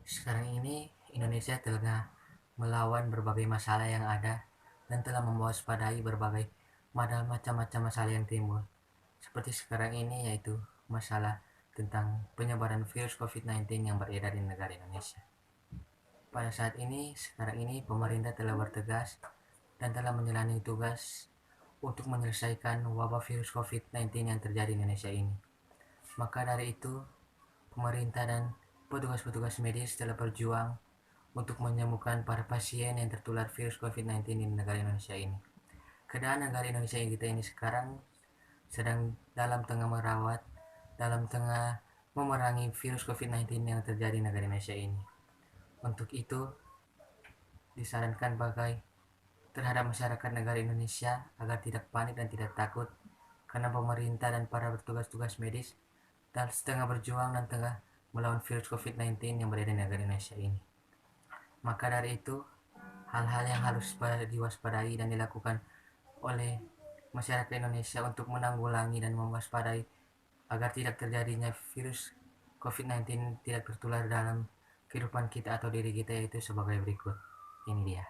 Sekarang ini Indonesia tengah melawan berbagai masalah yang ada dan telah mewaspadai berbagai macam-macam masalah yang timbul. Seperti sekarang ini yaitu masalah tentang penyebaran virus COVID-19 yang beredar di negara Indonesia. Pada saat ini, sekarang ini pemerintah telah bertegas dan telah menjalani tugas untuk menyelesaikan wabah virus COVID-19 yang terjadi di Indonesia ini. Maka dari itu, pemerintah dan petugas-petugas medis telah berjuang untuk menyembuhkan para pasien yang tertular virus COVID-19 di negara Indonesia ini. Keadaan negara Indonesia yang kita ini sekarang sedang dalam tengah merawat, dalam tengah memerangi virus COVID-19 yang terjadi di negara Indonesia ini. Untuk itu, disarankan terhadap masyarakat negara Indonesia agar tidak panik dan tidak takut karena pemerintah dan para petugas-tugas medis dan setengah berjuang dan tengah melawan virus COVID-19 yang berada di negara Indonesia ini. Maka dari itu, hal-hal yang harus diwaspadai dan dilakukan oleh masyarakat Indonesia untuk menanggulangi dan mewaspadai agar tidak terjadinya virus COVID-19 tidak tertular dalam kehidupan kita atau diri kita yaitu sebagai berikut. Ini dia.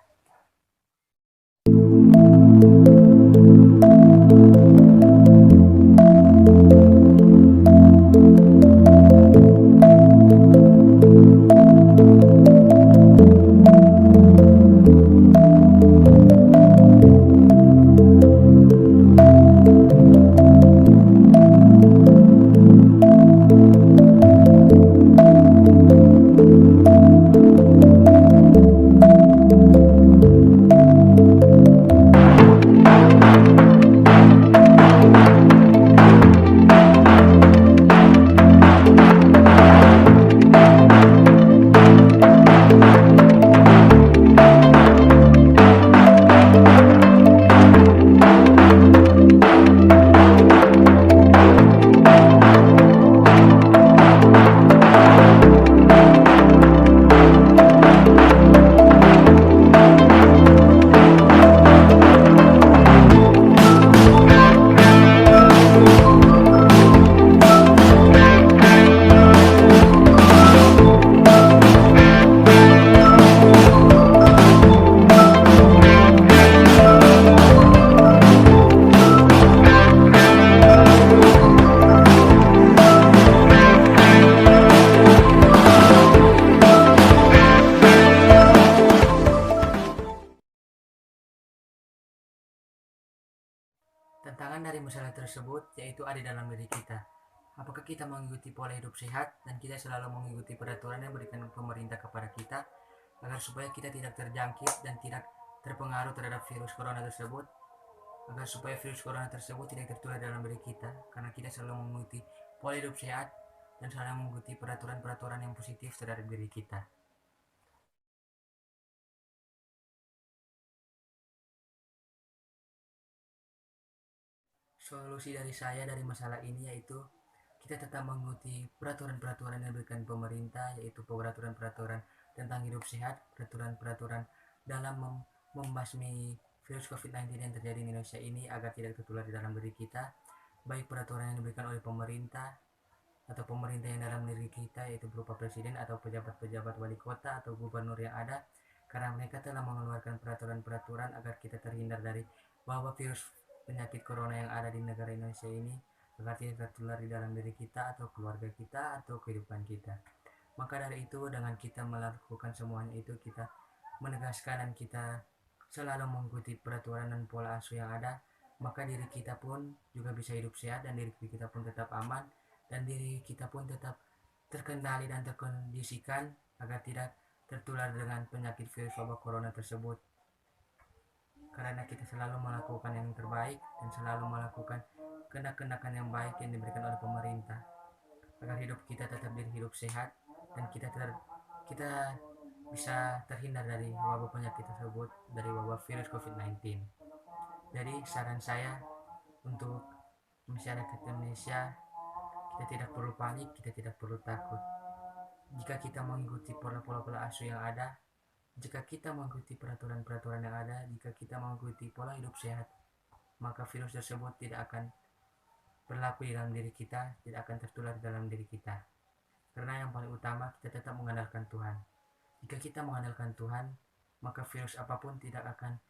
Tantangan dari masalah tersebut yaitu ada dalam diri kita. Apakah kita mengikuti pola hidup sehat dan kita selalu mengikuti peraturan yang diberikan pemerintah kepada kita agar supaya kita tidak terjangkit dan tidak terpengaruh terhadap virus corona tersebut, agar supaya virus corona tersebut tidak tertular dalam diri kita karena kita selalu mengikuti pola hidup sehat dan selalu mengikuti peraturan-peraturan yang positif terhadap diri kita. Solusi dari saya dari masalah ini yaitu kita tetap mengikuti peraturan-peraturan yang diberikan pemerintah, yaitu peraturan-peraturan tentang hidup sehat, peraturan-peraturan dalam membasmi virus COVID-19 yang terjadi di Indonesia ini agar tidak tertular di dalam diri kita, baik peraturan yang diberikan oleh pemerintah atau pemerintah yang dalam diri kita, yaitu berupa presiden atau pejabat-pejabat wali kota atau gubernur yang ada, karena mereka telah mengeluarkan peraturan-peraturan agar kita terhindar dari wabah virus penyakit corona yang ada di negara Indonesia ini, agar tidak tertular di dalam diri kita atau keluarga kita atau kehidupan kita. Maka dari itu, dengan kita melakukan semuanya itu, kita menegaskan dan kita selalu mengikuti peraturan dan pola asuh yang ada, maka diri kita pun juga bisa hidup sehat dan diri kita pun tetap aman dan diri kita pun tetap terkendali dan terkondisikan agar tidak tertular dengan penyakit virus wabah corona tersebut. Karena kita selalu melakukan yang terbaik dan selalu melakukan kehendak-kehendakan yang baik yang diberikan oleh pemerintah agar hidup kita tetap hidup sehat dan kita bisa terhindar dari wabah penyakit tersebut, dari wabah virus COVID-19. Jadi saran saya untuk masyarakat Indonesia, kita tidak perlu panik, kita tidak perlu takut. Jika kita mengikuti pola-pola asuh yang ada, jika kita mengikuti peraturan-peraturan yang ada, jika kita mengikuti pola hidup sehat, maka virus tersebut tidak akan berlaku di dalam diri kita, tidak akan tertular di dalam diri kita. Karena yang paling utama, kita tetap mengandalkan Tuhan. Jika kita mengandalkan Tuhan, maka virus apapun tidak akan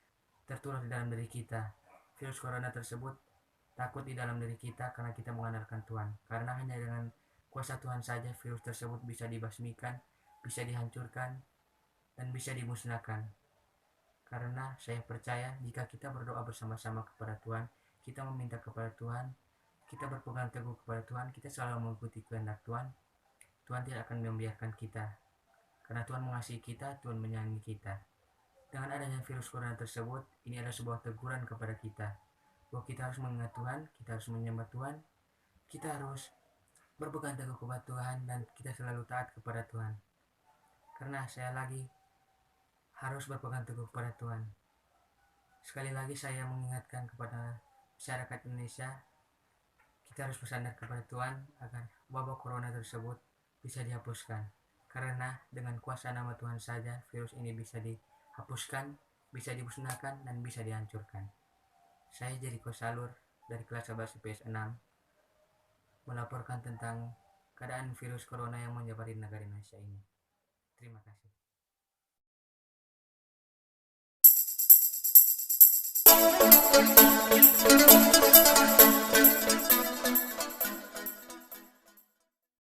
tertular di dalam diri kita. Virus corona tersebut takut di dalam diri kita karena kita mengandalkan Tuhan. Karena hanya dengan kuasa Tuhan saja virus tersebut bisa dibasmikan, bisa dihancurkan, dan bisa dimusnahkan. Karena saya percaya jika kita berdoa bersama-sama kepada Tuhan, kita meminta kepada Tuhan, kita berpegang teguh kepada Tuhan, kita selalu mengikuti kehendak Tuhan, Tuhan tidak akan membiarkan kita. Karena Tuhan mengasihi kita, Tuhan menyayangi kita. Dengan adanya virus corona tersebut, ini adalah sebuah teguran kepada kita, bahwa kita harus mengingat Tuhan, kita harus menyembah Tuhan, kita harus berpegang teguh kepada Tuhan, dan kita selalu taat kepada Tuhan. Karena saya lagi harus berpegang teguh kepada Tuhan. Sekali lagi saya mengingatkan kepada masyarakat Indonesia, kita harus bersandar kepada Tuhan agar wabah corona tersebut bisa dihapuskan. Karena dengan kuasa nama Tuhan saja virus ini bisa dihapuskan, bisa dimusnahkan, dan bisa dihancurkan. Saya Jericho Salur dari kelas 11 IPS 6 melaporkan tentang keadaan virus corona yang menyebar di negara Indonesia ini. Terima kasih.